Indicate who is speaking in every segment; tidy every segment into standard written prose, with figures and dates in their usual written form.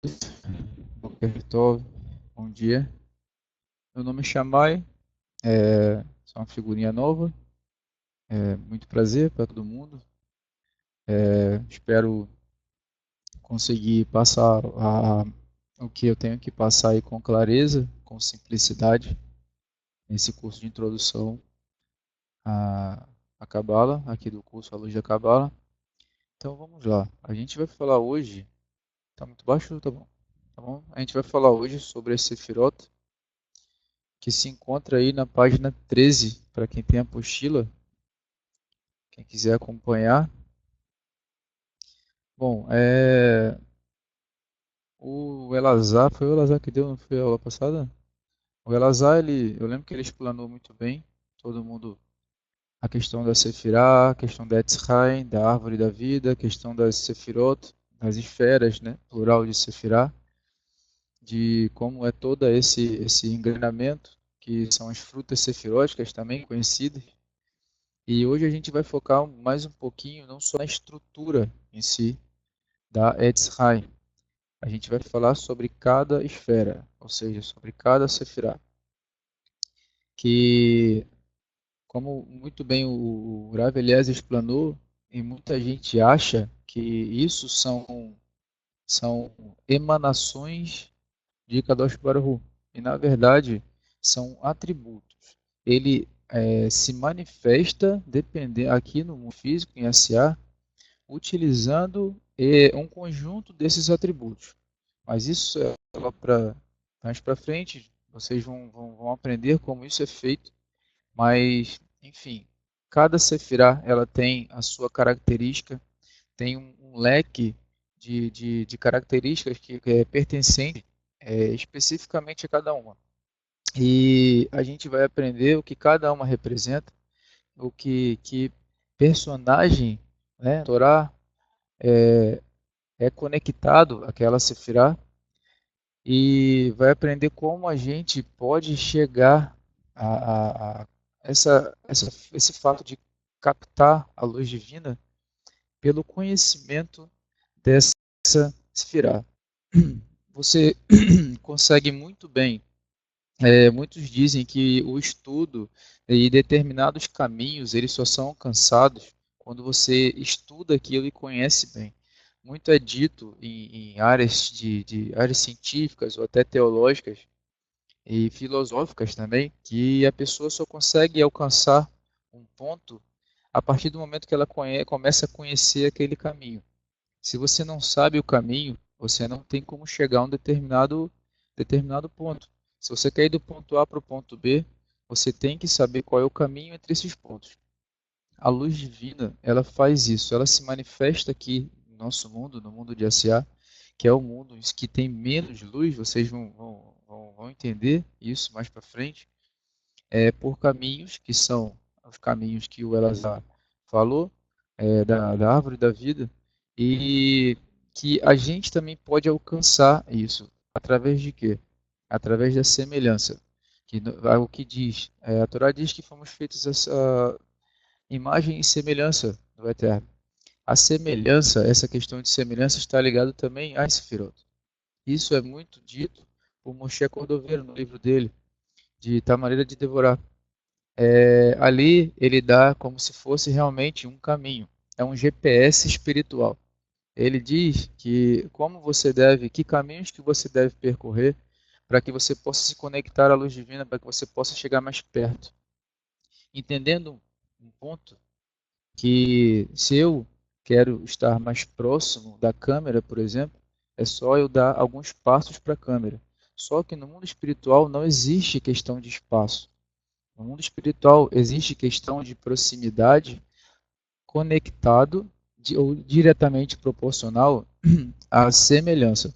Speaker 1: Boker Tov, bom dia. Meu nome é Shamai, sou uma figurinha nova, muito prazer para todo mundo. Espero conseguir passar o que eu tenho que passar aí com clareza, com simplicidade, nesse curso de introdução à, à Cabala, aqui do curso A Luz da Cabala. Então vamos lá, a gente vai falar hoje, tá muito baixo? Tá bom. Tá bom? A gente vai falar hoje sobre a Sefirot, que se encontra aí na página 13, para quem tem a apostila. Quem quiser acompanhar. Bom, o Elazar, foi o Elazar que deu, não foi a aula passada? O Elazar, eu lembro que ele explanou muito bem, todo mundo, a questão da Sefirah, a questão da Etz Haim, da árvore da vida, a questão das Sefirot, das esferas, né, plural de Sefirah, de como é todo esse engrenamento, que são as frutas sefiróticas também conhecidas. E hoje a gente vai focar mais um pouquinho, não só na estrutura em si da Etz Haim, a gente vai falar sobre cada esfera, ou seja, sobre cada sefirá, que, como muito bem o Rav Eliezer explanou, e muita gente acha que isso são emanações de Kadosh Baruch Hu, e na verdade são atributos. Ele se manifesta dependendo aqui no mundo físico, em SA, utilizando um conjunto desses atributos. Mas isso é para mais para frente, vocês vão aprender como isso é feito. Mas, enfim, cada sefirá ela tem a sua característica, tem um leque de características que é pertencente especificamente a cada uma. E a gente vai aprender o que cada uma representa, que personagem, né, Torá é conectado àquela sefirá e vai aprender como a gente pode chegar a esse fato de captar a luz divina pelo conhecimento dessa sefirá. Você consegue muito bem. Muitos dizem que o estudo e determinados caminhos eles só são alcançados quando você estuda aquilo e conhece bem. Muito é dito em áreas de áreas científicas ou até teológicas e filosóficas também, que a pessoa só consegue alcançar um ponto a partir do momento que ela começa a conhecer aquele caminho. Se você não sabe o caminho, você não tem como chegar a um determinado ponto. Se você quer ir do ponto A para o ponto B, você tem que saber qual é o caminho entre esses pontos. A luz divina, ela faz isso, ela se manifesta aqui no nosso mundo, no mundo de SA, que é o mundo que tem menos luz, vocês vão entender isso mais para frente, por caminhos que são os caminhos que o Elazar falou, da árvore da vida, e que a gente também pode alcançar isso através de quê? Através da semelhança. O que diz, a Torá diz que fomos feitos essa imagem e semelhança do Eterno. A semelhança, essa questão de semelhança está ligada também a Sefirot. Isso é muito dito por Moshe Cordoveiro no livro dele, de tal maneira de devorar. Ali ele dá como se fosse realmente um caminho, é um GPS espiritual. Ele diz que como você deve, que caminhos que você deve percorrer para que você possa se conectar à luz divina, para que você possa chegar mais perto. Entendendo um ponto que se eu quero estar mais próximo da câmera, por exemplo, é só eu dar alguns passos para a câmera. Só que no mundo espiritual não existe questão de espaço. No mundo espiritual existe questão de proximidade conectado ou diretamente proporcional à semelhança.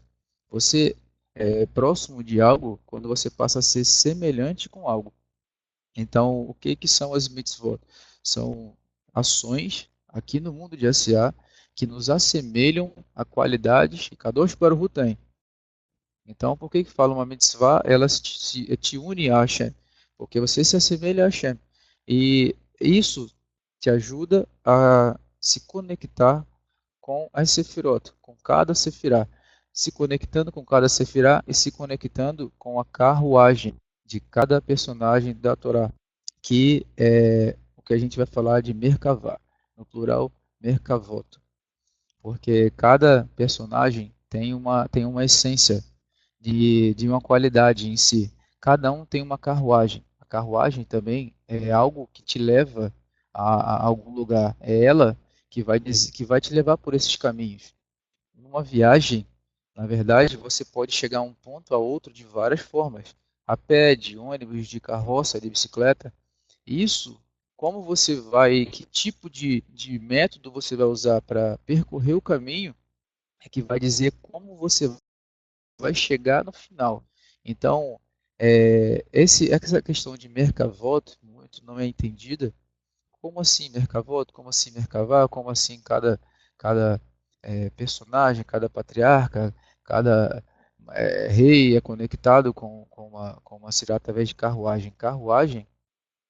Speaker 1: Você é próximo de algo quando você passa a ser semelhante com algo. Então, o que que são as mitzvot? São ações aqui no mundo de SA que nos assemelham a qualidades que Kadosh Baruch Hu tem. Então, por que que fala uma mitzvah? Ela te une a Hashem, porque você se assemelha a Hashem. E isso te ajuda a se conectar com as sefirot, com cada sefirá. se conectando com cada sefirá e se conectando com a carruagem de cada personagem da Torá, que é o que a gente vai falar de Merkavá, no plural, Merkavot, porque cada personagem tem uma essência de uma qualidade em si. Cada um tem uma carruagem. A carruagem também é algo que te leva a algum lugar. É ela que vai te levar por esses caminhos. Numa viagem, na verdade, você pode chegar a um ponto a outro de várias formas. A pé, de ônibus, de carroça, de bicicleta. Isso, como você vai, que tipo de método você vai usar para percorrer o caminho, é que vai dizer como você vai chegar no final. Então, essa questão de Merkavot muito não é entendida. Como assim Merkavot? Como assim Merkavá? Como assim cada personagem, cada patriarca, cada rei é conectado com uma cidade através de carruagem? Carruagem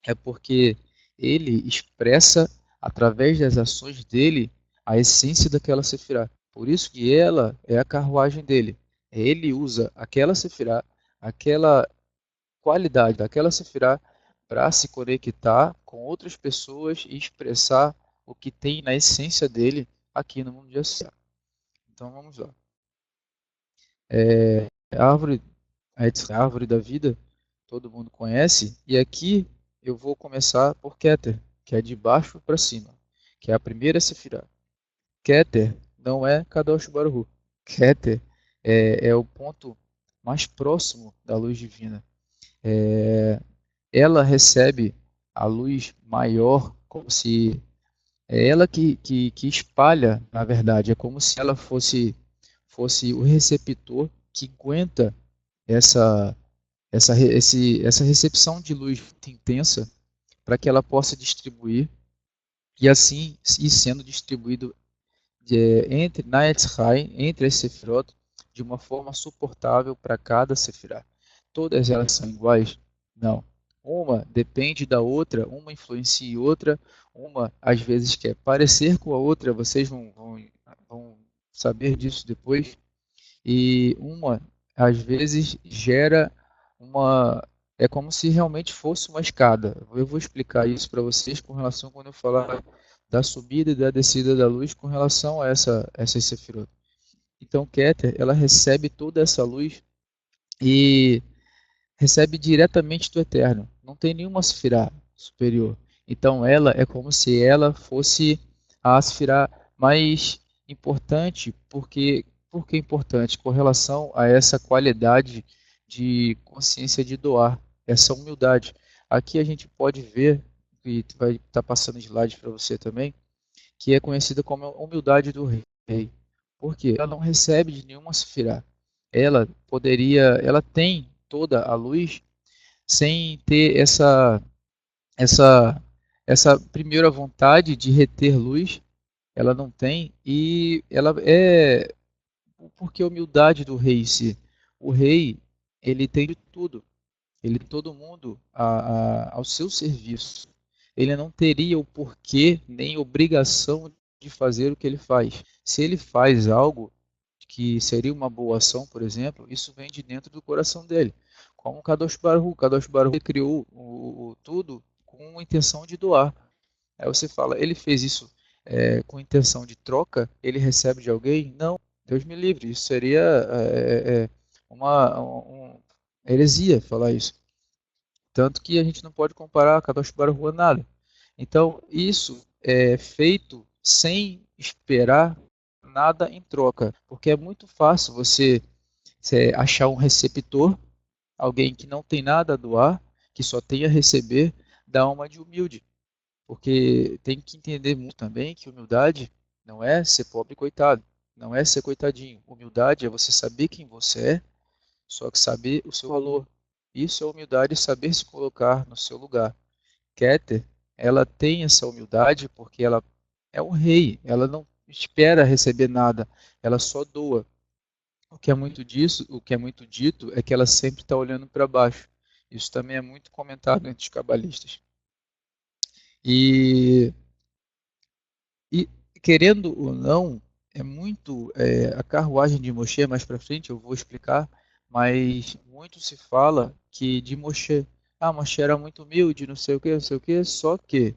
Speaker 1: é porque ele expressa, através das ações dele, a essência daquela sefirá. Por isso que ela é a carruagem dele. Ele usa aquela sefirá, aquela qualidade daquela sefirá, para se conectar com outras pessoas e expressar o que tem na essência dele aqui no mundo de Assá. Então vamos lá. A árvore, a árvore da vida, todo mundo conhece, e aqui eu vou começar por Keter, que é de baixo para cima, que é a primeira sefirá. Keter não é Kadosh Baruch Hu. Keter é o ponto mais próximo da luz divina. É, ela recebe a luz maior, como se é ela que espalha, na verdade, é como se ela fosse o receptor que aguenta essa, essa recepção de luz muito intensa para que ela possa distribuir e assim ir sendo distribuído entre na Etzrai, entre as Sefirot, de uma forma suportável para cada Sefirah. Todas elas são iguais? Não. Uma depende da outra, uma influencia outra, uma às vezes quer parecer com a outra, vocês vão saber disso depois, e uma às vezes gera uma. É como se realmente fosse uma escada. Eu vou explicar isso para vocês com relação quando eu falar da subida e da descida da luz com relação a essas sefirot. Então, Keter, ela recebe toda essa luz e recebe diretamente do Eterno. Não tem nenhuma sefirá superior. Então, ela é como se ela fosse a sefirá mais importante, porque é importante com relação a essa qualidade de consciência de doar, essa humildade. Aqui a gente pode ver, e vai estar passando slide para você também, que é conhecida como a humildade do rei. Por quê? Ela não recebe de nenhuma sefirá. Ela tem toda a luz sem ter essa, essa primeira vontade de reter luz, ela não tem, e ela é porque a humildade do rei em si. O rei, ele tem de tudo, ele tem todo mundo ao seu serviço. Ele não teria o porquê nem obrigação de fazer o que ele faz. Se ele faz algo que seria uma boa ação, por exemplo, isso vem de dentro do coração dele. Como o Kadosh Baruch Hu. O Kadosh Baruch Hu criou tudo com a intenção de doar. Aí você fala, ele fez isso com intenção de troca? Ele recebe de alguém? Não, Deus me livre. Isso seria uma heresia falar isso. Tanto que a gente não pode comparar Kadosh Baruch Hu a nada. Então, isso é feito sem esperar nada em troca, porque é muito fácil você achar um receptor, alguém que não tem nada a doar, que só tem a receber, da alma de humilde. Porque tem que entender muito também que humildade não é ser pobre e coitado, não é ser coitadinho. Humildade é você saber quem você é, só que saber o seu valor. Isso é humildade, saber se colocar no seu lugar. Keter, ela tem essa humildade porque ela é um rei, ela não espera receber nada, ela só doa. O que é muito dito é que ela sempre está olhando para baixo. Isso também é muito comentado entre os cabalistas. E, e querendo ou não, a carruagem de Moshe, mais para frente eu vou explicar, mas muito se fala que de Moshe, Moshe era muito humilde, não sei o que, não sei o que, só que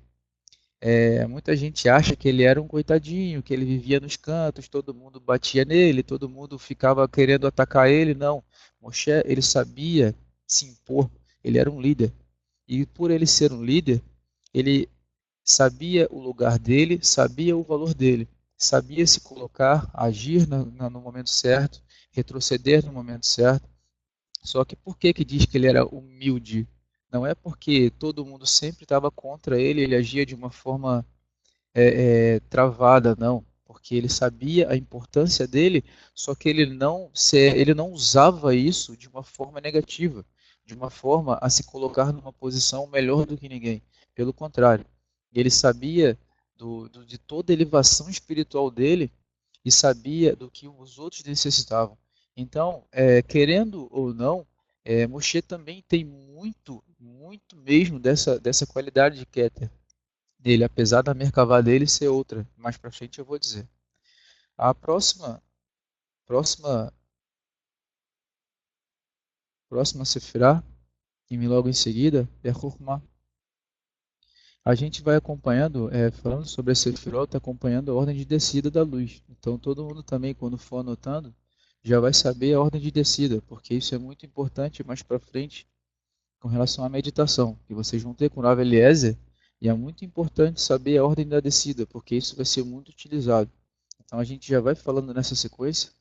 Speaker 1: muita gente acha que ele era um coitadinho, que ele vivia nos cantos, todo mundo batia nele, todo mundo ficava querendo atacar ele. Não, Moshe, ele sabia se impor, ele era um líder. E por ele ser um líder, ele sabia o lugar dele, sabia o valor dele, sabia se colocar, agir no momento certo, retroceder no momento certo. Só que por que que diz que ele era humilde? Não é porque todo mundo sempre estava contra ele, ele agia de uma forma travada, não, porque ele sabia a importância dele, só que ele não usava isso de uma forma negativa, de uma forma a se colocar numa posição melhor do que ninguém. Pelo contrário, ele sabia de toda a elevação espiritual dele e sabia do que os outros necessitavam. Então, querendo ou não, Moshe também tem muito, muito mesmo dessa qualidade de Keter dele, apesar da Merkavah dele ser outra. Mais pra frente eu vou dizer. A próxima, próxima Sefirah, que vem logo em seguida, é Chokmah. A gente vai acompanhando, falando sobre a Sefirot, acompanhando a ordem de descida da luz. Então todo mundo também, quando for anotando, já vai saber a ordem de descida, porque isso é muito importante mais para frente com relação à meditação, que vocês vão ter com o Rav Eliezer, e é muito importante saber a ordem da descida, porque isso vai ser muito utilizado. Então a gente já vai falando nessa sequência.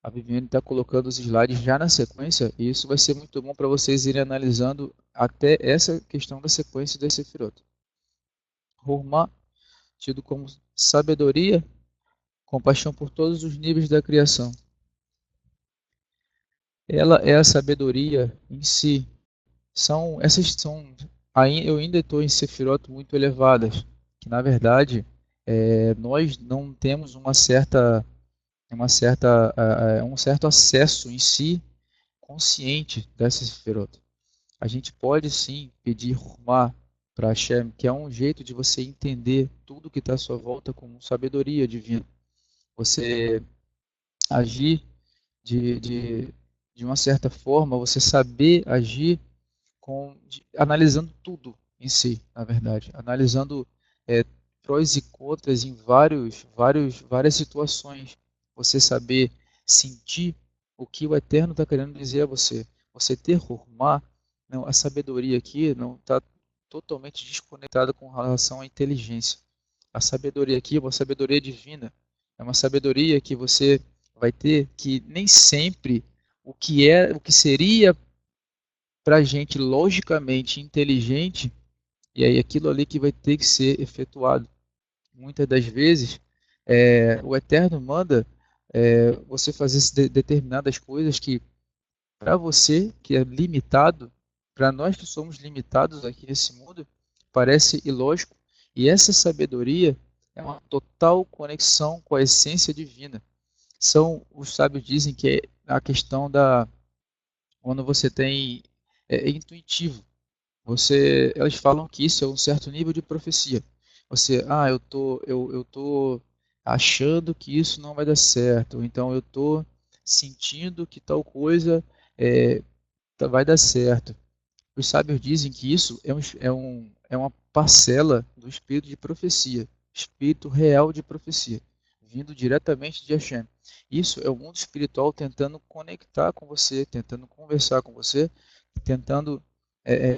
Speaker 1: A Viviane está colocando os slides já na sequência, e isso vai ser muito bom para vocês irem analisando até essa questão da sequência da Sefirot. Hormá, tido como sabedoria, compaixão por todos os níveis da criação. Ela é a sabedoria em si. Essas são, eu ainda estou em Sefirot muito elevadas, que na verdade nós não temos um certo acesso em si consciente dessa Sefirot. A gente pode sim pedir Hurmah para Hashem, que é um jeito de você entender tudo que está à sua volta com sabedoria divina. Você agir de, de, de uma certa forma, você saber agir analisando tudo em si, na verdade, analisando é, prós e contras em várias situações, você saber sentir o que o Eterno está querendo dizer a você. Você ter Hurmah, não, a sabedoria aqui não está totalmente desconectada com relação à inteligência. A sabedoria aqui é uma sabedoria divina, é uma sabedoria que você vai ter que nem sempre o que seria para a gente logicamente inteligente, e aí aquilo ali que vai ter que ser efetuado. Muitas das vezes, o Eterno manda você fazer determinadas coisas que, para você, que é limitado, para nós que somos limitados aqui nesse mundo, parece ilógico, e essa sabedoria é uma total conexão com a essência divina. Os sábios dizem que é a questão quando você tem, intuitivo. Elas falam que isso é um certo nível de profecia. Eu tô achando que isso não vai dar certo, ou então eu tô sentindo que tal coisa é, vai dar certo. Os sábios dizem que isso é uma parcela do espírito de profecia, espírito real de profecia, vindo diretamente de Hashem. Isso é o mundo espiritual tentando conectar com você, tentando conversar com você, tentando é,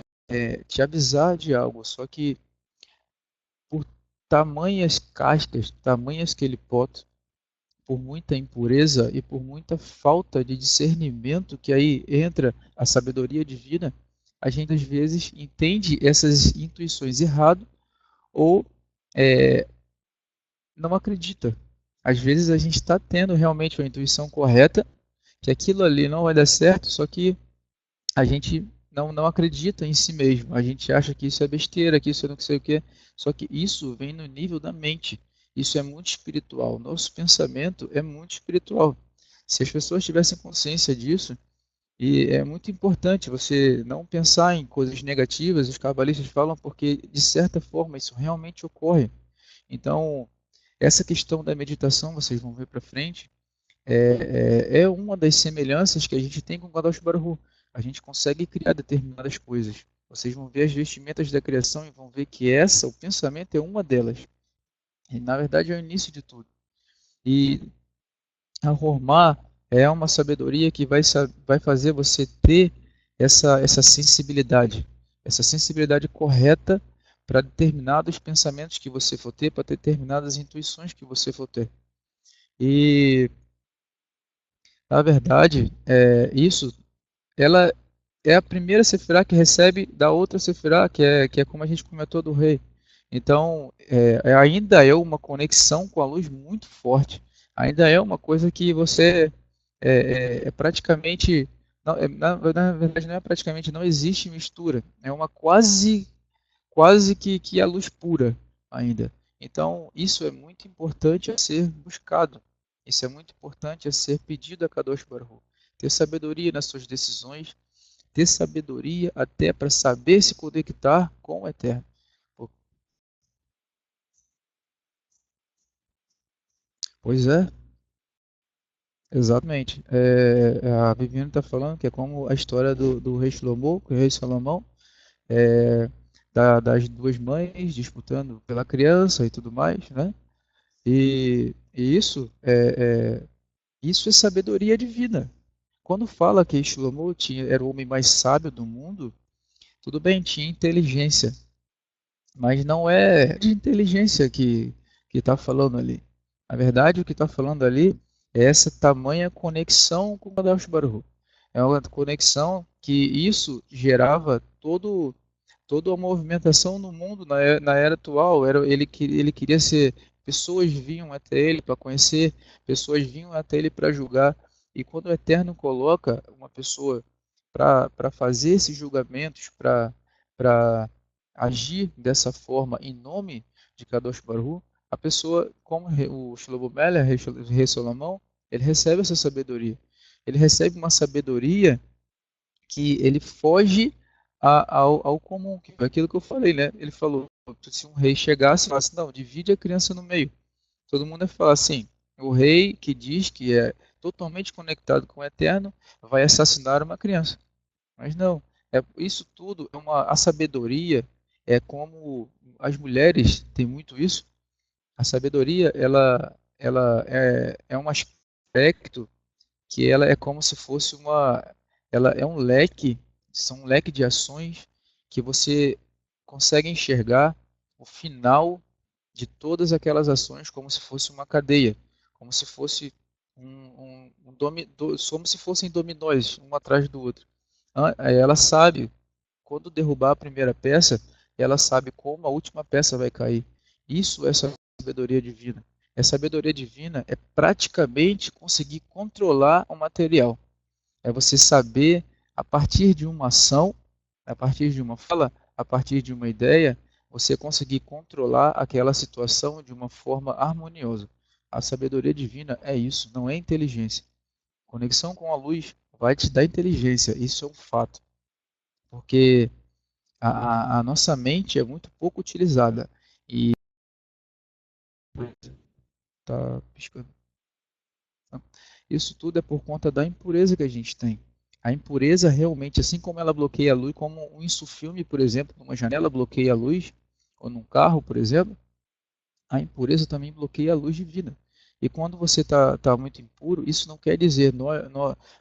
Speaker 1: te avisar de algo. Só que por tamanhas cascas, tamanhas clipotes, por muita impureza e por muita falta de discernimento, que aí entra a sabedoria divina, a gente às vezes entende essas intuições errado ou é, não acredita. Às vezes a gente está tendo realmente uma intuição correta, que aquilo ali não vai dar certo, só que a gente não acredita em si mesmo. A gente acha que isso é besteira, que isso é não sei o quê. Só que isso vem no nível da mente. Isso é muito espiritual. Nosso pensamento é muito espiritual. Se as pessoas tivessem consciência disso, e é muito importante você não pensar em coisas negativas, os cabalistas falam, porque de certa forma isso realmente ocorre. Então, essa questão da meditação, vocês vão ver para frente, é uma das semelhanças que a gente tem com o Kadosh Baruch Hu. A gente consegue criar determinadas coisas. Vocês vão ver as vestimentas da criação e vão ver que o pensamento é uma delas. E na verdade é o início de tudo. E a Hormá é uma sabedoria que vai fazer você ter essa sensibilidade correta para determinados pensamentos que você for ter, para determinadas intuições que você for ter. E, na verdade, isso, ela é a primeira Sefirá que recebe da outra Sefirá, que é como a gente comentou do rei. Então, ainda é uma conexão com a luz muito forte. Ainda é uma coisa que você praticamente. Não, na verdade, não é praticamente, não existe mistura. É uma quase que a luz pura ainda. Então, isso é muito importante a ser buscado. Isso é muito importante a ser pedido a Kadosh Baruch Hu. Ter sabedoria nas suas decisões, ter sabedoria até para saber se conectar com o Eterno. Pois é, exatamente. A Viviane está falando que é como a história do rei Salomão, que o rei Salomão, é, das duas mães disputando pela criança e tudo mais, né? E isso é sabedoria divina. Quando fala que Shlomo era o homem mais sábio do mundo, tudo bem, tinha inteligência, mas não é de inteligência que está falando ali. Na verdade, o que está falando ali é essa tamanha conexão com o Kadosh Baruch Hu. É uma conexão que isso gerava toda a movimentação no mundo na era atual. Ele queria ser. Pessoas vinham até ele para conhecer, pessoas vinham até ele para julgar. E quando o Eterno coloca uma pessoa para fazer esses julgamentos, para agir dessa forma em nome de Kadosh Baruch Hu, a pessoa, como o Shlomo Melech, rei Salomão, ele recebe essa sabedoria. Ele recebe uma sabedoria que ele foge ao comum, que foi aquilo que eu falei, né? Ele falou, se um rei chegasse e falasse, não, divide a criança no meio. Todo mundo ia falar assim, o rei que diz que é totalmente conectado com o Eterno vai assassinar uma criança. Mas não, isso tudo a sabedoria é como as mulheres têm muito isso. A sabedoria, ela é um aspecto que ela é como se fosse ela é um leque, são um leque de ações que você consegue enxergar o final de todas aquelas ações como se fosse uma cadeia, como se fosse como se fossem dominós, um atrás do outro. Ela sabe quando derrubar a primeira peça, ela sabe como a última peça vai cair. Isso é sabedoria divina. A sabedoria divina é praticamente conseguir controlar o material. É você saber, a partir de uma ação, a partir de uma fala, a partir de uma ideia, você conseguir controlar aquela situação de uma forma harmoniosa. A sabedoria divina é isso, não é inteligência. Conexão com a luz vai te dar inteligência, isso é um fato. Porque a nossa mente é muito pouco utilizada. E tá piscando. Isso tudo é por conta da impureza que a gente tem. A impureza realmente, assim como ela bloqueia a luz, como um insufilme, por exemplo, numa janela bloqueia a luz, ou num carro, por exemplo, a impureza também bloqueia a luz divina. E quando você está muito impuro, isso não quer dizer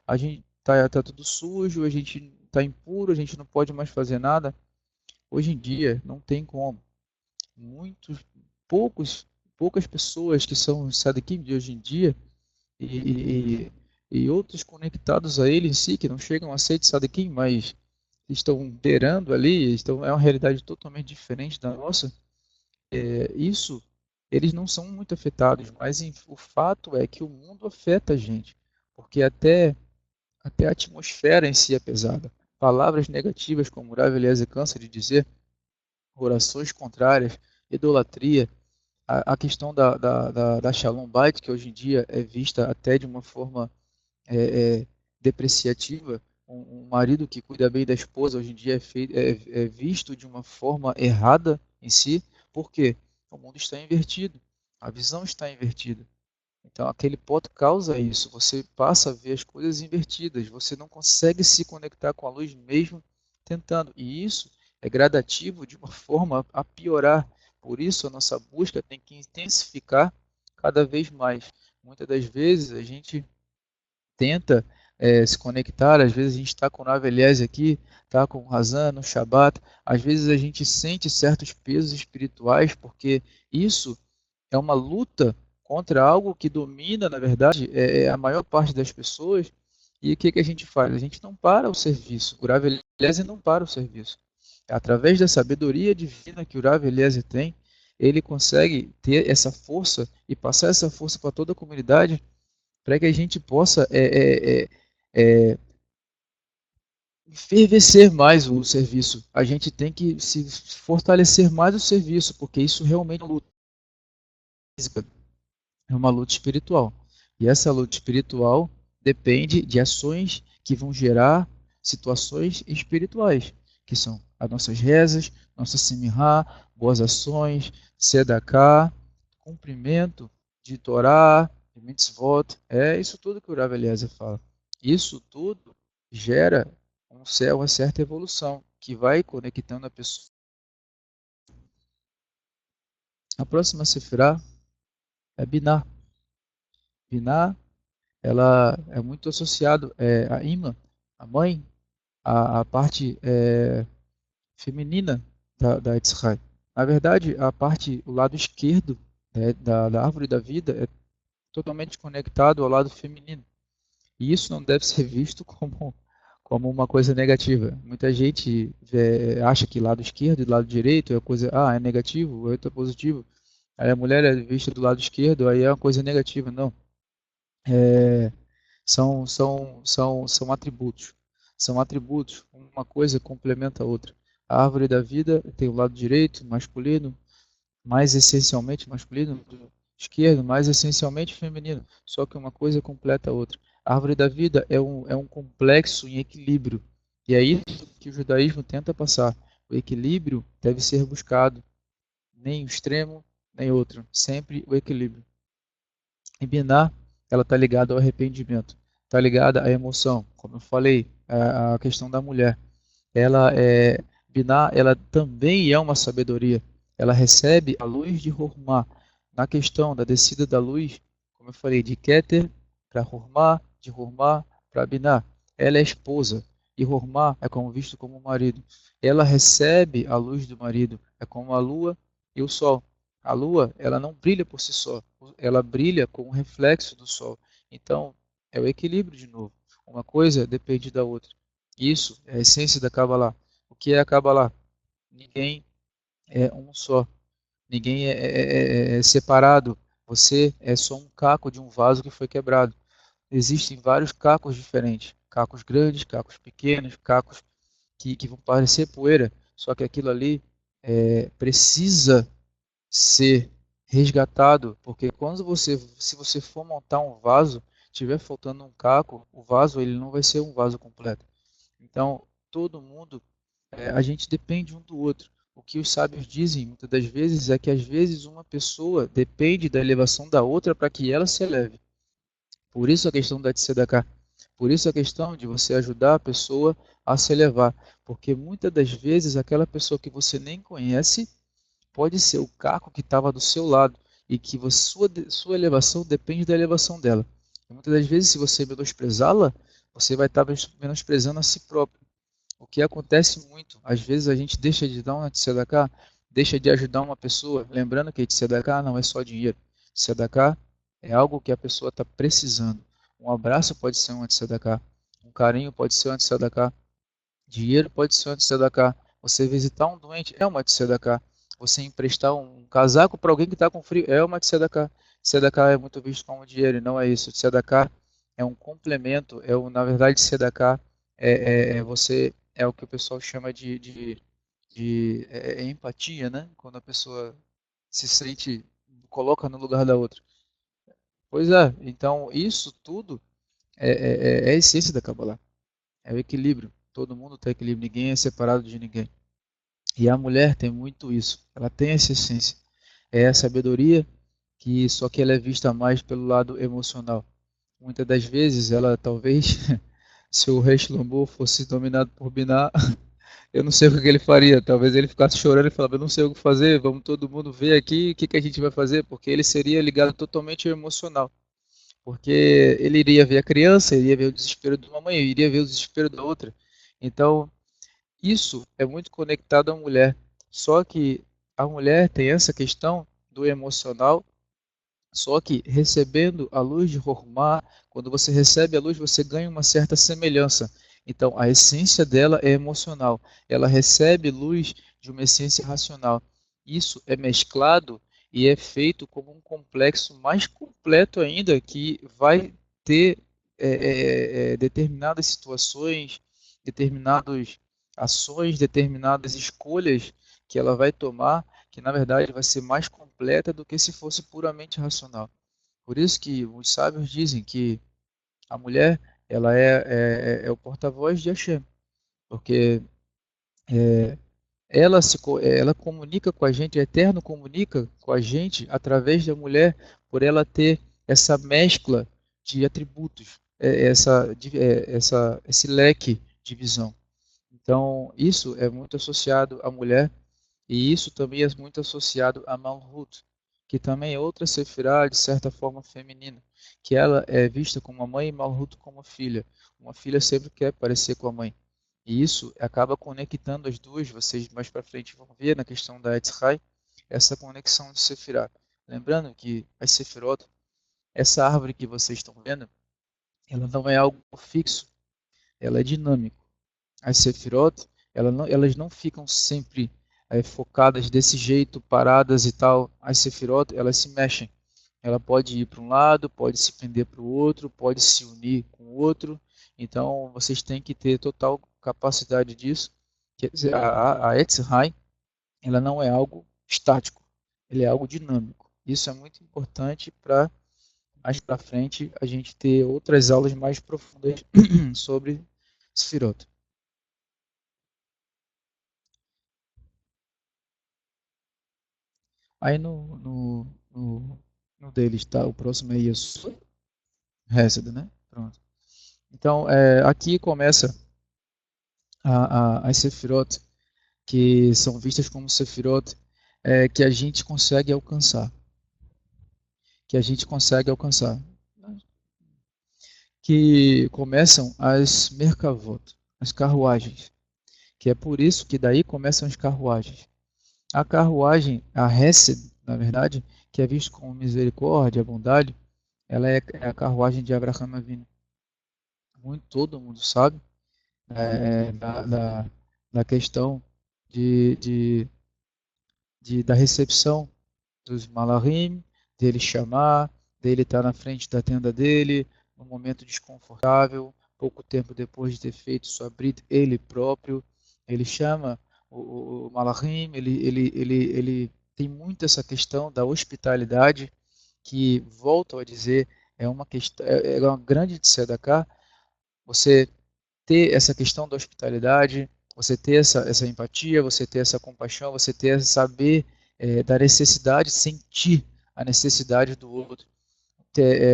Speaker 1: a gente tá tudo sujo, a gente está impuro, a gente não pode mais fazer nada. Hoje em dia não tem como. Muitos, poucas pessoas que são sadiquim de hoje em dia e, e outros conectados a ele em si, que não chegam a ser de sadiquim, mas estão beirando ali, é uma realidade totalmente diferente da nossa. Isso, eles não são muito afetados, mas o fato é que o mundo afeta a gente, porque até a atmosfera em si é pesada. Palavras negativas, como o Rav Eliezer cansa de dizer, orações contrárias, idolatria, a questão da Shalom Bait, que hoje em dia é vista até de uma forma depreciativa, um marido que cuida bem da esposa hoje em dia é visto de uma forma errada em si, porque o mundo está invertido. A visão está invertida. Então, aquele ponto causa isso. Você passa a ver as coisas invertidas. Você não consegue se conectar com a luz mesmo tentando. E isso é gradativo de uma forma a piorar. Por isso, a nossa busca tem que intensificar cada vez mais. Muitas das vezes a gente tenta se conectar, às vezes a gente está com o Rav Eliezer aqui, está com o Razan no Shabat, às vezes a gente sente certos pesos espirituais, porque isso é uma luta contra algo que domina, na verdade, a maior parte das pessoas. E o que, que a gente faz? A gente não para o serviço. O Rav Eliezer não para o serviço. Através da sabedoria divina que o Rav Eliezer tem, ele consegue ter essa força e passar essa força para toda a comunidade para que a gente possa fervecer mais o serviço. A gente tem que se fortalecer mais o serviço, porque isso realmente é uma luta física, é uma luta espiritual. E essa luta espiritual depende de ações que vão gerar situações espirituais, que são as nossas rezas, nossa simihá, boas ações, sedaká, cumprimento de Torá, de mitzvot. É isso tudo que o Rav Eliezer fala. Isso tudo gera uma certa evolução que vai conectando a pessoa. A próxima sefirá é Binah. Binah, ela é muito associado a Imã, a mãe, a parte feminina da Yitzhak. Na verdade, o lado esquerdo da árvore da vida é totalmente conectado ao lado feminino. E isso não deve ser visto como uma coisa negativa. Muita gente acha que lado esquerdo e lado direito é coisa, é negativo, o outro é positivo. Aí a mulher é vista do lado esquerdo, aí é uma coisa negativa. Não. É, são atributos. São atributos, uma coisa complementa a outra. A árvore da vida tem o lado direito, masculino, mais essencialmente masculino, do esquerdo, mais essencialmente feminino. Só que uma coisa completa a outra. A árvore da vida é um complexo em equilíbrio. E é isso que o judaísmo tenta passar. O equilíbrio deve ser buscado, nem o extremo, nem outro. Sempre o equilíbrio. E Biná, ela está ligada ao arrependimento, está ligada à emoção. Como eu falei, a questão da mulher. Ela é, Biná, ela também é uma sabedoria. Ela recebe a luz de Hormá. Na questão da descida da luz, como eu falei, de Keter para Hormá, de Hormá para Biná. Ela é esposa e Hormá é como visto como marido. Ela recebe a luz do marido, é como a lua e o sol. A lua, ela não brilha por si só, ela brilha com o reflexo do sol. Então, é o equilíbrio de novo. Uma coisa depende da outra. Isso é a essência da Kabbalah. O que é a Kabbalah? Ninguém é um só. Ninguém é separado. Você é só um caco de um vaso que foi quebrado. Existem vários cacos diferentes. Cacos grandes, cacos pequenos, cacos que vão parecer poeira. Só que aquilo ali precisa ser resgatado, porque se você for montar um vaso, tiver faltando um caco, o vaso ele não vai ser um vaso completo. Então, todo mundo, a gente depende um do outro. O que os sábios dizem muitas das vezes é que às vezes uma pessoa depende da elevação da outra para que ela se eleve. Por isso a questão da tzedakah. Por isso a questão de você ajudar a pessoa a se elevar. Porque muitas das vezes aquela pessoa que você nem conhece pode ser o caco que estava do seu lado e que sua elevação depende da elevação dela. E muitas das vezes, se você menosprezá-la, você vai estar menosprezando a si próprio. O que acontece muito, às vezes a gente deixa de dar uma tzedakah, deixa de ajudar uma pessoa, lembrando que tzedakah não é só dinheiro. Tzedakah é algo que a pessoa está precisando. Um abraço pode ser um tzedakah, um carinho pode ser um tzedakah, dinheiro pode ser um tzedakah, você visitar um doente é uma tzedakah, você emprestar um casaco para alguém que está com frio é uma tzedakah. Tzedakah é muito visto como dinheiro e não é isso. Tzedakah é um complemento, na verdade, tzedakah você é o que o pessoal chama de empatia, né? Quando a pessoa se sente, coloca no lugar da outra. Pois é, então isso tudo é a essência da Kabbalah, é o equilíbrio. Todo mundo tem equilíbrio, ninguém é separado de ninguém. E a mulher tem muito isso, ela tem essa essência, é a sabedoria que só que ela é vista mais pelo lado emocional. Muitas das vezes ela talvez, se o rei Shlomo fosse dominado por Binah, eu não sei o que ele faria. Talvez ele ficasse chorando e falava, eu não sei o que fazer, vamos todo mundo ver aqui o que a gente vai fazer, porque ele seria ligado totalmente ao emocional. Porque ele iria ver a criança, iria ver o desespero de uma mãe, iria ver o desespero da outra. Então, isso é muito conectado à mulher. Só que a mulher tem essa questão do emocional, só que recebendo a luz de Hormá, quando você recebe a luz, você ganha uma certa semelhança. Então, a essência dela é emocional. Ela recebe luz de uma essência racional. Isso é mesclado e é feito como um complexo mais completo ainda, que vai ter determinadas situações, determinadas ações, determinadas escolhas que ela vai tomar que na verdade vai ser mais completa do que se fosse puramente racional. Por isso que os sábios dizem que a mulher ela é o porta-voz de Hashem, porque ela comunica com a gente, o Eterno comunica com a gente através da mulher, por ela ter essa mescla de atributos, esse leque de visão. Então, isso é muito associado à mulher. E isso também é muito associado a Malhut, que também é outra sefirá, de certa forma feminina, que ela é vista como a mãe e Malhut como a filha. Uma filha sempre quer parecer com a mãe. E isso acaba conectando as duas, vocês mais para frente vão ver na questão da Etzrai, essa conexão de sefirá. Lembrando que as sefirot, essa árvore que vocês estão vendo, ela não é algo fixo, ela é dinâmica. As Sefirot, elas não ficam sempre focadas desse jeito, paradas e tal. As Sefirot, elas se mexem. Ela pode ir para um lado, pode se prender para o outro, pode se unir com o outro. Então, vocês têm que ter total capacidade disso. Quer dizer, a Etzrai, ela não é algo estático, ele é algo dinâmico. Isso é muito importante para mais para frente a gente ter outras aulas mais profundas sobre Sefirot. Aí no deles, tá? O próximo é isso. Hesed, né? Pronto. Então, aqui começa as Sefirot, que são vistas como Sefirot que a gente consegue alcançar. Que a gente consegue alcançar. Que começam as Merkavot, as carruagens. Que é por isso que daí começam as carruagens. A carruagem, a Hesed, na verdade, que é visto como misericórdia, bondade, ela é a carruagem de Abraham Avinu. Todo mundo sabe da questão de, de, da recepção dos Malachim, dele chamar, dele estar na frente da tenda dele, num momento desconfortável, pouco tempo depois de ter feito sua brit, ele próprio, ele chama o Malachim, ele tem muito essa questão da hospitalidade, que, volto a dizer, é uma questão, é uma grande tzedakah, você ter essa questão da hospitalidade, você ter essa empatia, você ter essa compaixão, você ter saber da necessidade, sentir a necessidade do outro.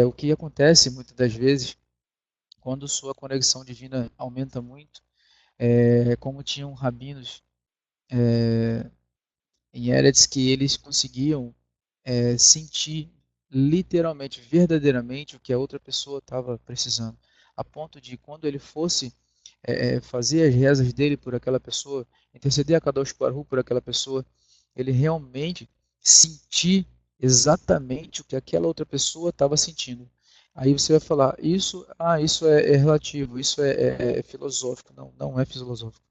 Speaker 1: O que acontece muitas das vezes quando sua conexão divina aumenta muito, como tinham rabinos em Eretz que eles conseguiam sentir literalmente, verdadeiramente o que a outra pessoa estava precisando, a ponto de quando ele fosse fazer as rezas dele por aquela pessoa, interceder a Kadosh Baruch Hu por aquela pessoa, ele realmente sentir exatamente o que aquela outra pessoa estava sentindo. Aí você vai falar, isso é relativo, isso é filosófico. Não, não é filosófico.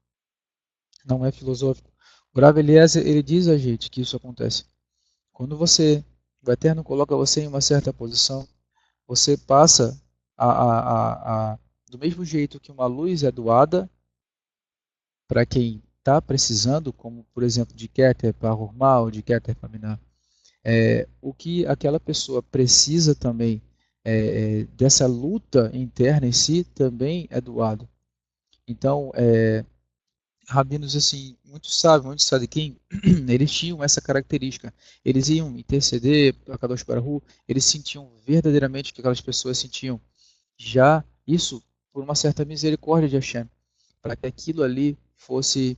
Speaker 1: Não é filosófico. O Rav Eliezer, ele diz a gente que isso acontece. Quando o Eterno coloca você em uma certa posição, você passa do mesmo jeito que uma luz é doada para quem está precisando, como por exemplo de Keter para Hormal, ou de Keter para Minar, o que aquela pessoa precisa também dessa luta interna em si também é doado. Então, rabinos assim, muito sábios, muito sadiquim, eles tinham essa característica. Eles iam interceder para Kadosh Baruch Hu, eles sentiam verdadeiramente o que aquelas pessoas sentiam. Já isso por uma certa misericórdia de Hashem, para que aquilo ali fosse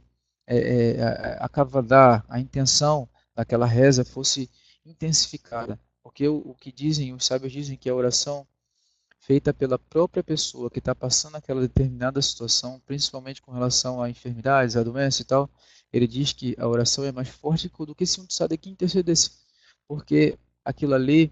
Speaker 1: a kavadah, a intenção daquela reza fosse intensificada. Porque o que dizem, os sábios dizem que a oração feita pela própria pessoa que está passando aquela determinada situação, principalmente com relação a enfermidades, a doença e tal, ele diz que a oração é mais forte do que se um tzaddik intercedesse, porque aquilo ali,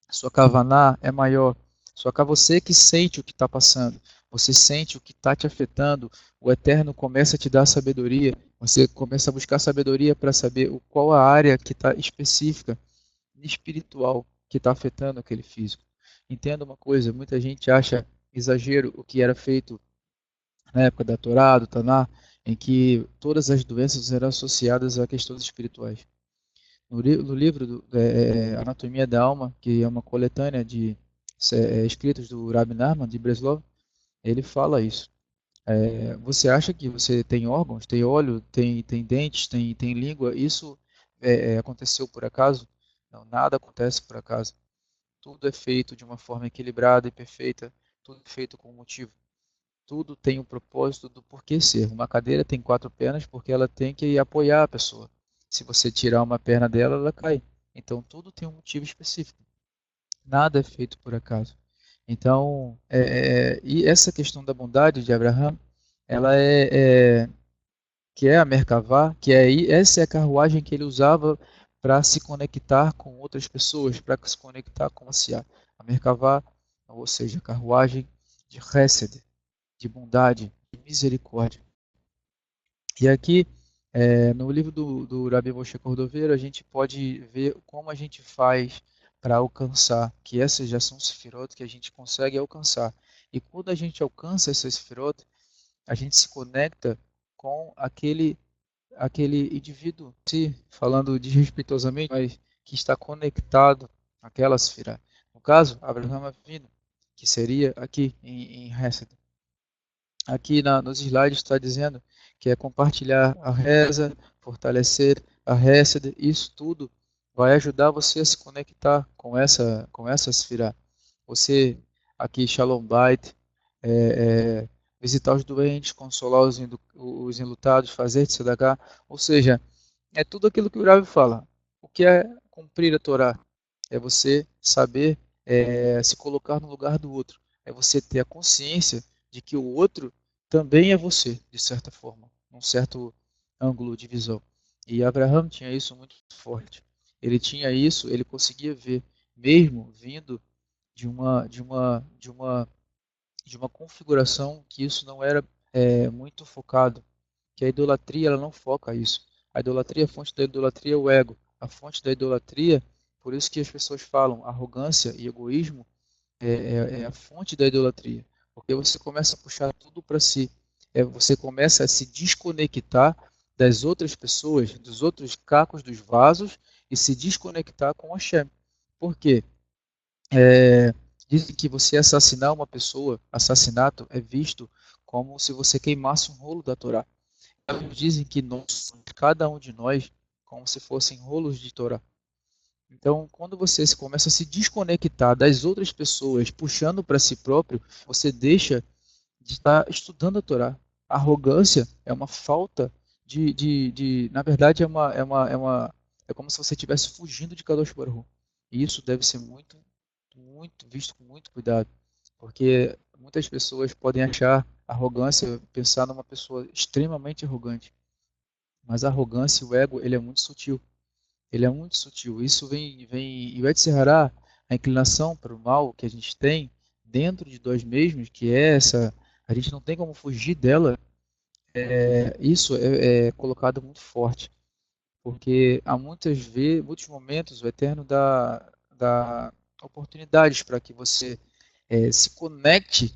Speaker 1: sua kavaná é maior, só que você que sente o que está passando, você sente o que está te afetando, o Eterno começa a te dar sabedoria, você começa a buscar sabedoria para saber qual a área que está específica, espiritual, que está afetando aquele físico. Entenda uma coisa, muita gente acha exagero o que era feito na época da Torá, do Taná, em que todas as doenças eram associadas a questões espirituais. No livro Anatomia da Alma, que é uma coletânea de escritos do Rabbi Nachman de Breslov, ele fala isso. Você acha que você tem órgãos, tem olho, tem dentes, tem língua? Isso aconteceu por acaso? Não, nada acontece por acaso. Tudo é feito de uma forma equilibrada e perfeita, tudo é feito com um motivo. Tudo tem um propósito do porquê ser. Uma cadeira tem quatro pernas porque ela tem que apoiar a pessoa. Se você tirar uma perna dela, ela cai. Então tudo tem um motivo específico. Nada é feito por acaso. Então, e essa questão da bondade de Abraão, ela que é a Merkavá, essa é a carruagem que ele usava para se conectar com outras pessoas, para se conectar com a Siá. A Merkavá, ou seja, a carruagem de Hesed, de bondade, de misericórdia. E aqui, no livro do Rabi Moshe Cordoveiro, a gente pode ver como a gente faz para alcançar, que essas já são sefirot que a gente consegue alcançar. E quando a gente alcança essas sefirot, a gente se conecta com aquele indivíduo, se falando desrespeitosamente, mas que está conectado àquela esfera. No caso, Abraham Avinu, que seria aqui em Hesed. Aqui nos slides está dizendo que é compartilhar a reza, fortalecer a Hesed, isso tudo vai ajudar você a se conectar com essa esfera. Você aqui, Shalom Bait, visitar os doentes, consolar os enlutados, fazer tzedakah, ou seja, é tudo aquilo que o Rav fala. O que é cumprir a Torá? É você saber se colocar no lugar do outro. É você ter a consciência de que o outro também é você, de certa forma, num certo ângulo de visão. E Abraham tinha isso muito forte. Ele tinha isso, ele conseguia ver, mesmo vindo de uma configuração que isso não era muito focado, que a idolatria ela não foca isso. A idolatria, a fonte da idolatria é o ego. A fonte da idolatria, por isso que as pessoas falam arrogância e egoísmo é a fonte da idolatria, porque você começa a puxar tudo para si. Você começa a se desconectar das outras pessoas, dos outros cacos dos vasos e se desconectar com Hashem. Por quê? É, dizem que você assassinar uma pessoa, assassinato é visto como se você queimasse um rolo da Torá. Dizem que nós, cada um de nós, como se fossem rolos de Torá. Então, quando você começa a se desconectar das outras pessoas, puxando para si próprio, você deixa de estar estudando a Torá. A arrogância é uma falta na verdade, é como se você estivesse fugindo de Kadosh Baruch Hu. E isso deve ser muito, muito visto com muito cuidado, porque muitas pessoas podem achar arrogância, pensar numa pessoa extremamente arrogante, mas a arrogância e o ego, ele é muito sutil. Ele é muito sutil. Isso e o Yetzirará, a inclinação para o mal que a gente tem dentro de nós mesmos, que é essa, a gente não tem como fugir dela, isso é colocado muito forte, porque há muitas vezes, muitos momentos o Eterno dá oportunidades para que você se conecte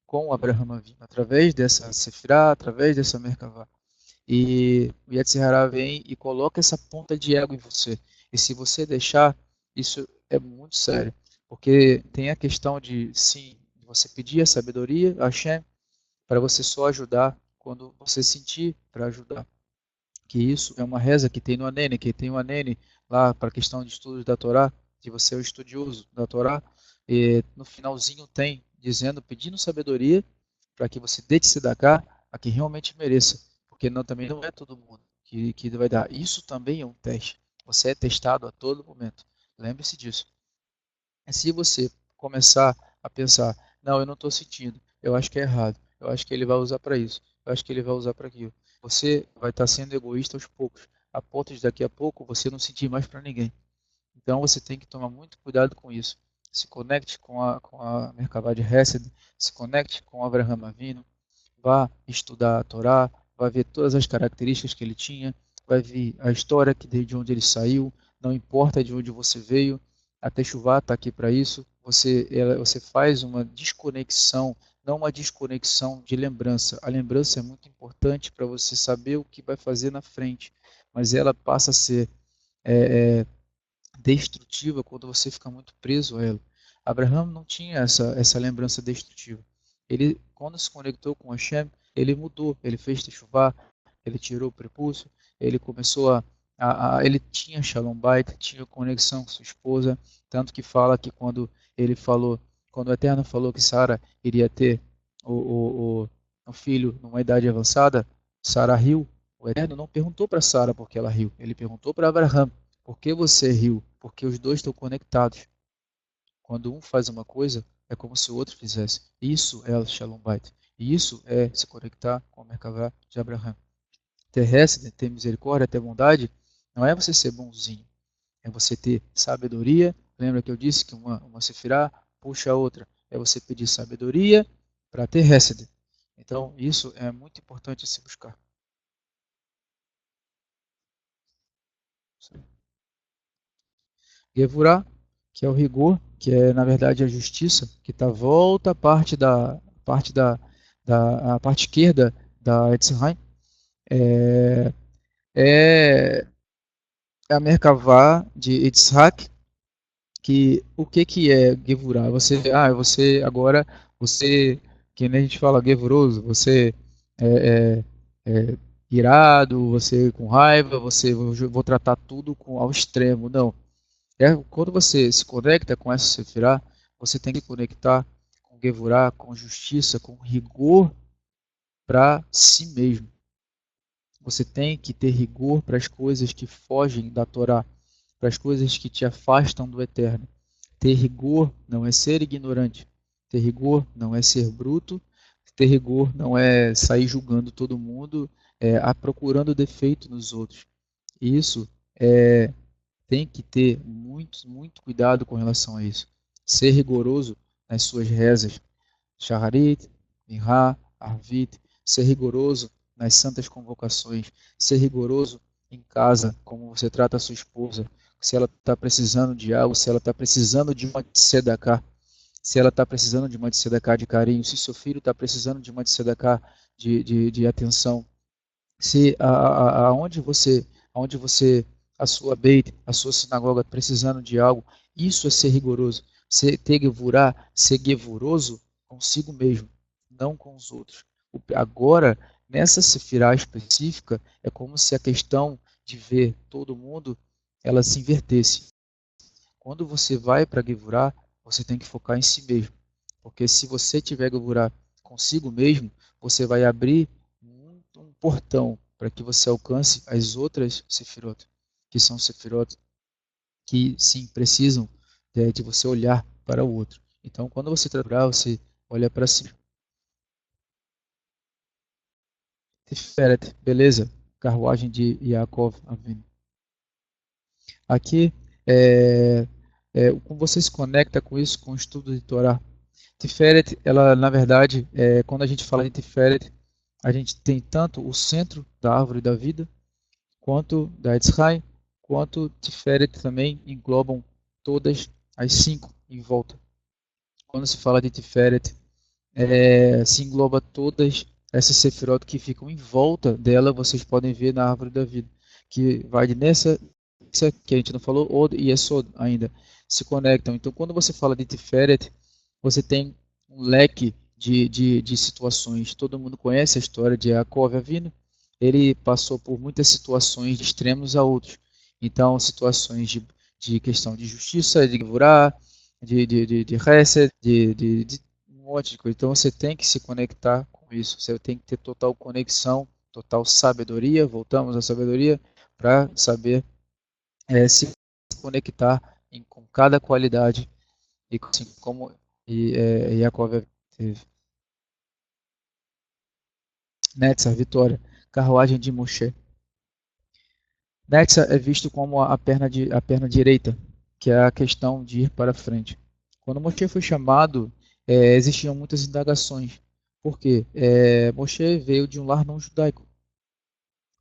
Speaker 1: com o Abraham Avinu, através dessa Sefirah, através dessa Merkavah. E o Yetzirah vem e coloca essa ponta de ego em você. E se você deixar, isso é muito sério. Porque tem a questão de, sim, você pedir a sabedoria a Hashem para você só ajudar quando você sentir para ajudar. Que isso é uma reza que tem no Anene, que tem o Anene lá para a questão de estudos da Torá, que você é o estudioso da Torá, e no finalzinho tem dizendo, pedindo sabedoria para que você dê tzedakah a quem realmente mereça, porque também não é todo mundo que vai dar. Isso também é um teste. Você é testado a todo momento. Lembre-se disso. Se você começar a pensar, não, eu não estou sentindo, eu acho que é errado, eu acho que ele vai usar para isso, eu acho que ele vai usar para aquilo, você vai estar sendo egoísta aos poucos, a ponto de daqui a pouco você não sentir mais para ninguém. Então você tem que tomar muito cuidado com isso. Se conecte com a Merkavah de Hesed, se conecte com Abraham Avinu, vá estudar a Torá, vai ver todas as características que ele tinha, vai ver a história de onde ele saiu, não importa de onde você veio, a Teshuvá está aqui para isso, você faz uma desconexão, não uma desconexão de lembrança. A lembrança é muito importante para você saber o que vai fazer na frente, mas ela passa a ser é, destrutiva quando você fica muito preso a ela. Abraham não tinha essa lembrança destrutiva. Ele, quando se conectou com Hashem, ele mudou, ele fez techuvá, ele tirou o prepúcio, ele começou ele tinha Shalom Bait, tinha conexão com sua esposa, tanto que fala que quando o Eterno falou que Sara iria ter o filho numa idade avançada, Sara riu. O Eterno não perguntou para Sara por que ela riu, ele perguntou para Abraham, por que você riu? Porque os dois estão conectados. Quando um faz uma coisa, é como se o outro fizesse. Isso é o Shalom Bait. E isso é se conectar com a Merkavah de Abraham. Ter Hesed, ter misericórdia, ter bondade, não é você ser bonzinho. É você ter sabedoria. Lembra que eu disse que uma sefirá puxa a outra. É você pedir sabedoria para ter Hesed. Então, isso é muito importante se buscar. Gevurah, que é o rigor, que é na verdade a justiça, que está volta à a parte esquerda da Etzheim, é, é a Merkavah de Yitzhak, que o que é Gevurah? Você agora, você, que nem a gente fala Gevuroso, você é, é irado, você com raiva, vou tratar tudo ao extremo. Não. Quando você se conecta com essa Sefirah, você tem que conectar com Gevurah, com justiça, com rigor para si mesmo. Você tem que ter rigor para as coisas que fogem da Torá, para as coisas que te afastam do Eterno. Ter rigor não é ser ignorante. Ter rigor não é ser bruto. Ter rigor não é sair julgando todo mundo, procurando defeito nos outros. Isso é tem que ter muito, muito cuidado com relação a isso. Ser rigoroso nas suas rezas, Shaharit, Minha, Arvit, ser rigoroso nas santas convocações, ser rigoroso em casa, como você trata a sua esposa, se ela está precisando de algo, se ela está precisando de uma tzedakah, se ela está precisando de uma tzedakah de carinho, se seu filho está precisando de uma tzedakah de atenção, se aonde você a sua beit, a sua sinagoga precisando de algo, isso é ser rigoroso. Ter gevurá, ser gevuroso consigo mesmo, não com os outros. Agora, nessa sefirá específica, é como se a questão de ver todo mundo, ela se invertesse. Quando você vai para gevurá, você tem que focar em si mesmo. Porque se você tiver gevurá consigo mesmo, você vai abrir um portão para que você alcance as outras sefirot, que são sefirot que sim precisam de você olhar para o outro. Então, quando você trabalhar, você olha para si. Tiferet, beleza? Carruagem de Yaakov Avinu. Aqui, como você se conecta com isso, com o estudo de Torá. Tiferet, ela, na verdade, quando a gente fala de Tiferet, a gente tem tanto o centro da árvore da vida, quanto da Etzrai, quanto Tiferet também englobam todas as 5 em volta. Quando se fala de Tiferet, se engloba todas essas sefirot que ficam em volta dela, vocês podem ver na árvore da vida, que vai de nessa que a gente não falou, Od e Esod ainda, se conectam. Então, quando você fala de Tiferet, você tem um leque de situações. Todo mundo conhece a história de Yaakov Avinu. Ele passou por muitas situações de extremos a outros. Então, situações de questão de justiça, de Gevurah, de Hesed, de um monte de coisa. Então, você tem que se conectar com isso. Você tem que ter total conexão, total sabedoria. Voltamos à sabedoria para saber se conectar com cada qualidade e assim como Yaakov teve. Netza, vitória. Carruagem de Moshe. Netza é visto como a perna direita, que é a questão de ir para frente. Quando Moshe foi chamado, existiam muitas indagações. Por quê? Moshe veio de um lar não judaico.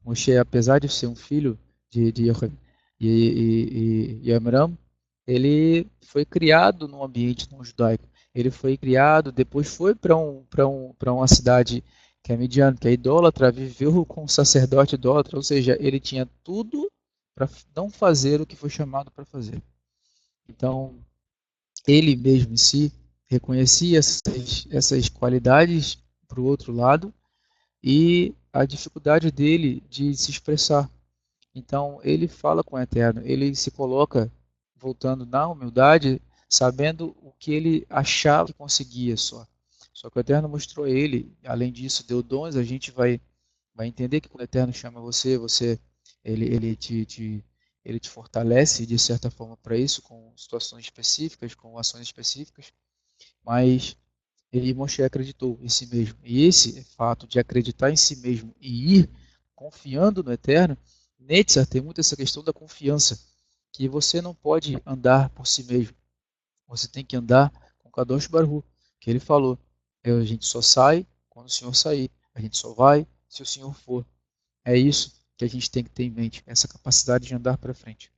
Speaker 1: Moshe, apesar de ser um filho de Yocheved e Amram, ele foi criado num ambiente não judaico. Ele foi criado, depois foi para uma cidade que é Midian, que é idólatra, viveu com um sacerdote idólatra, ou seja, ele tinha tudo para não fazer o que foi chamado para fazer. Então, ele mesmo em si reconhecia essas qualidades para o outro lado e a dificuldade dele de se expressar. Então, ele fala com o Eterno, ele se coloca voltando na humildade, sabendo o que ele achava que conseguia só. Só que o Eterno mostrou a ele, além disso, deu dons, a gente vai entender que quando o Eterno chama você ele te fortalece de certa forma para isso, com situações específicas, com ações específicas, mas ele Moshe acreditou em si mesmo. E esse fato de acreditar em si mesmo e ir confiando no Eterno, Netzar tem muito essa questão da confiança, que você não pode andar por si mesmo. Você tem que andar com Kadosh Baruch Hu, que ele falou. A gente só sai quando o Senhor sair. A gente só vai se o Senhor for. É isso que a gente tem que ter em mente, essa capacidade de andar para frente.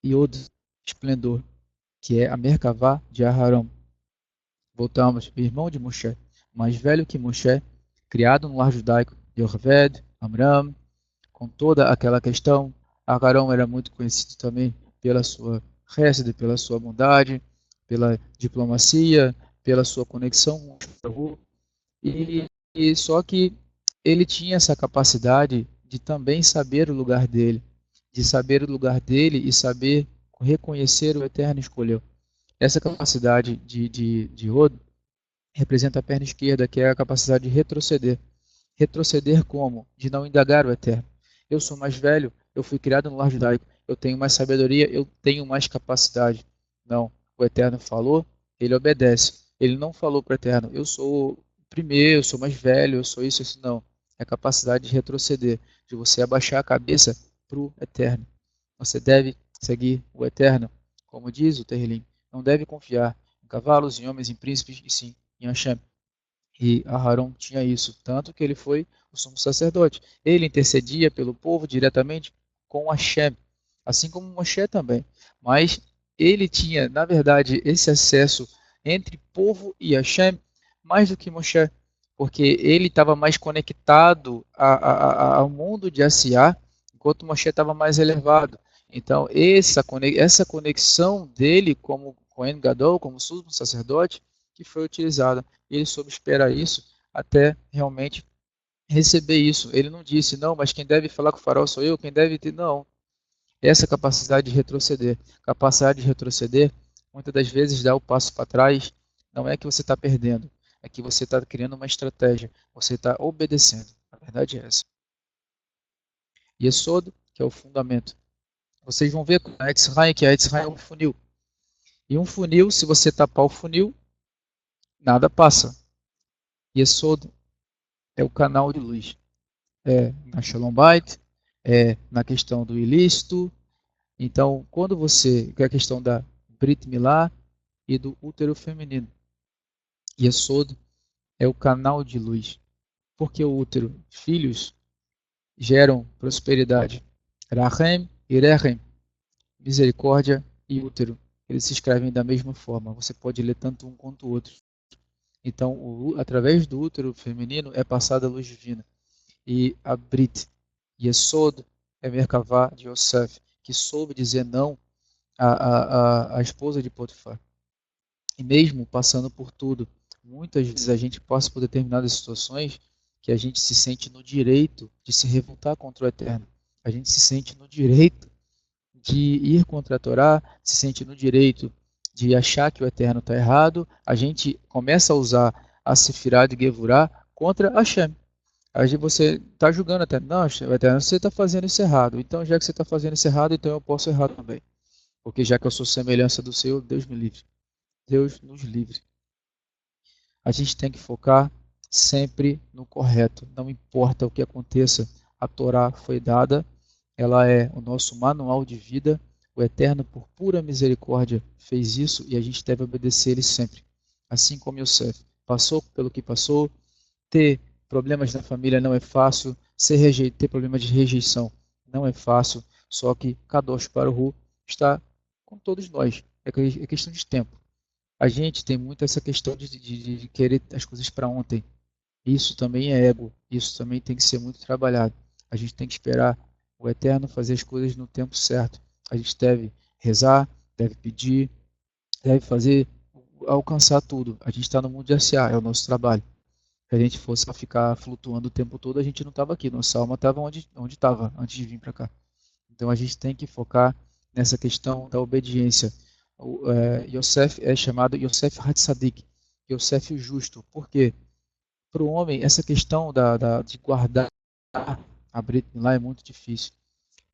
Speaker 1: E outro esplendor, que é a Merkavá de Aharon. Voltamos, o irmão de Moshe, mais velho que Moshe, criado no lar judaico de Yocheved, Amram, com toda aquela questão. Aharon era muito conhecido também pela sua hesed, pela sua bondade, pela diplomacia, pela sua conexão com o povo. E só que ele tinha essa capacidade de também saber o lugar dele, de saber o lugar dele e saber reconhecer o Eterno escolheu. Essa capacidade de Hod representa a perna esquerda, que é a capacidade de retroceder. Retroceder como? De não indagar o Eterno. Eu sou mais velho, eu fui criado no lar judaico, eu tenho mais sabedoria, eu tenho mais capacidade. Não, o Eterno falou, ele obedece. Ele não falou para o Eterno, eu sou o primeiro, eu sou mais velho, eu sou isso, não. É a capacidade de retroceder, de você abaixar a cabeça para o Eterno. Você deve seguir o Eterno, como diz o Terrilim. Não deve confiar em cavalos, em homens, em príncipes, e sim em Hashem. E Aharon tinha isso, tanto que ele foi o sumo sacerdote. Ele intercedia pelo povo diretamente com Hashem, assim como Moshe também. Mas ele tinha, na verdade, esse acesso entre povo e Hashem mais do que Moshe, porque ele estava mais conectado ao mundo de Asiá, enquanto Moshe estava mais elevado. Então, essa conexão dele como Kohen Gadol, como sumo sacerdote, que foi utilizada. E ele soube esperar isso até realmente receber isso. Ele não disse, não, mas quem deve falar com o faraó sou eu, quem deve ter. Não. Essa capacidade de retroceder. Capacidade de retroceder, muitas das vezes, dá o passo para trás. Não é que você está perdendo, é que você está criando uma estratégia, você está obedecendo. A verdade é essa. Yesod, que é o fundamento. Vocês vão ver a Etzraim, que a Etzraim é um funil. E um funil, se você tapar o funil, nada passa. Yesod é o canal de luz. Na Shalom Bait, na questão do ilícito. Então, quando você, que é a questão da Brit Milá e do útero feminino. Yesod é o canal de luz. Porque o útero, filhos, geram prosperidade. Rahem e Rechem, misericórdia e útero. Eles se escrevem da mesma forma. Você pode ler tanto um quanto o outro. Então, através do útero feminino é passada a luz divina. E a Brit, Yesod, é Merkavá de Yosef, que soube dizer não à esposa de Potifar. E mesmo passando por tudo, muitas vezes a gente passa por determinadas situações que a gente se sente no direito de se revoltar contra o Eterno. A gente se sente no direito de ir contra a Torá, se sente no direito de achar que o Eterno está errado. A gente começa a usar a Sefirá de Gevurá contra Hashem. Aí você está julgando até, não, Eterno, você está fazendo isso errado. Então, já que você está fazendo isso errado, então eu posso errar também. Porque já que eu sou semelhança do Senhor, Deus me livre. Deus nos livre. A gente tem que focar sempre no correto. Não importa o que aconteça, a Torá foi dada, ela é o nosso manual de vida. O Eterno, por pura misericórdia, fez isso e a gente deve obedecer ele sempre. Assim como Yosef passou pelo que passou, ter problemas na família não é fácil, ter problemas de rejeição não é fácil, só que Kadosh Baruch Hu está com todos nós. É questão de tempo. A gente tem muito essa questão de querer as coisas para ontem. Isso também é ego, isso também tem que ser muito trabalhado. A gente tem que esperar o Eterno fazer as coisas no tempo certo. A gente deve rezar, deve pedir, deve fazer, alcançar tudo. A gente está no mundo de SA, é o nosso trabalho. Se a gente fosse ficar flutuando o tempo todo, a gente não estava aqui. Nossa alma estava onde estava antes de vir para cá. Então a gente tem que focar nessa questão da obediência. Yosef é chamado Yosef Hatzadik, Yosef o justo. Por quê? Para o homem, essa questão de guardar a Brit Milá é muito difícil.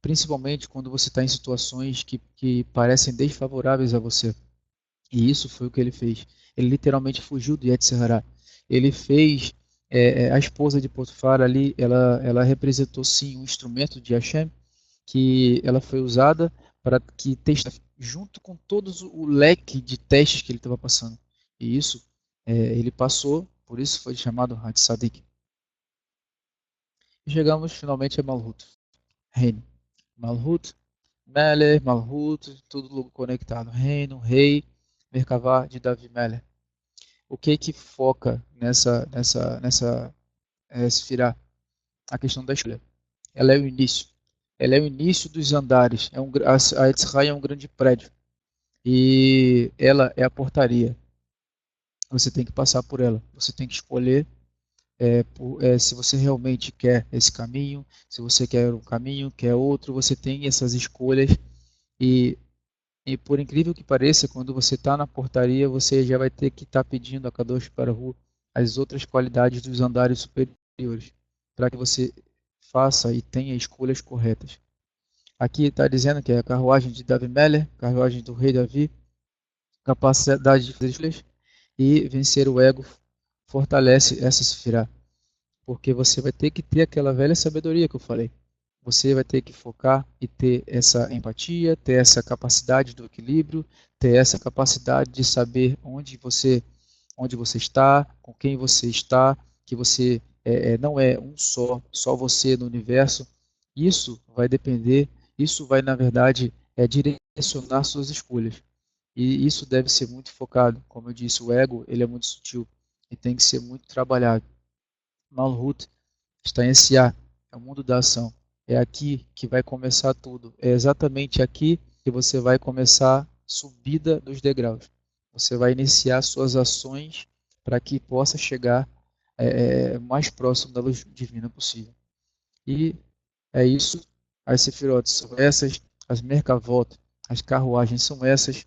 Speaker 1: Principalmente quando você está em situações que parecem desfavoráveis a você. E isso foi o que ele fez. Ele literalmente fugiu do Yetzer Hará. Ele fez a esposa de Potifar ali, ela representou sim um instrumento de Hashem, que ela foi usada para que teste junto com todos o leque de testes que ele estava passando. E isso ele passou, por isso foi chamado Hatzadik. E chegamos finalmente a Malhut, reino. Malhut, Meler, Malhut, tudo conectado. Reino, rei, Merkavá de Davi Meler. O que foca nessa Sefirá? A questão da escolha. Ela é o início. Ela é o início dos andares. A Etzrai é um grande prédio. E ela é a portaria. Você tem que passar por ela. Você tem que escolher se você realmente quer esse caminho, se você quer um caminho, quer outro. Você tem essas escolhas. E, e por incrível que pareça, quando você está na portaria, você já vai ter que estar pedindo a Kadosh Baruch Hu as outras qualidades dos andares superiores, para que você faça e tenha escolhas corretas. Aqui está dizendo que é a carruagem de Davi Meller, carruagem do rei Davi, capacidade de fazer escolhas e vencer o ego fortalece essa sefirá, porque você vai ter que ter aquela velha sabedoria que eu falei. Você vai ter que focar e ter essa empatia, ter essa capacidade do equilíbrio, ter essa capacidade de saber onde você está, com quem você está, que você não é um só você no universo. Isso vai depender, isso vai, na verdade, direcionar suas escolhas. E isso deve ser muito focado. Como eu disse, o ego ele é muito sutil e tem que ser muito trabalhado. Malhut está em SA, é o mundo da ação. É aqui que vai começar tudo. É exatamente aqui que você vai começar a subida dos degraus. Você vai iniciar suas ações para que possa chegar mais próximo da luz divina possível. E é isso. As sefirotes são essas, as mercavot, as carruagens são essas.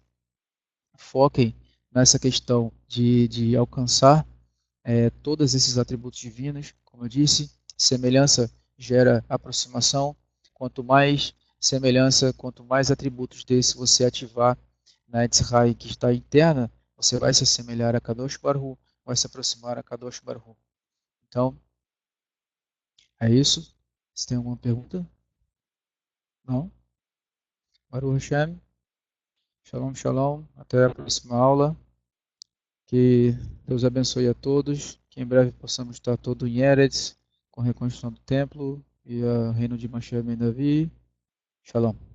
Speaker 1: Foquem nessa questão de alcançar todos esses atributos divinos. Como eu disse, semelhança gera aproximação. Quanto mais semelhança, quanto mais atributos desse você ativar na Etzrai que está interna, você vai se assemelhar a Kadosh Baruch Hu, vai se aproximar a Kadosh Baruch Hu. Então, é isso. Você tem alguma pergunta? Não? Baruch Hashem. Shalom, shalom. Até a próxima aula. Que Deus abençoe a todos. Que em breve possamos estar todos em Eretz, com a reconstrução do templo e o reino de Mashiach Ben Davi. Shalom.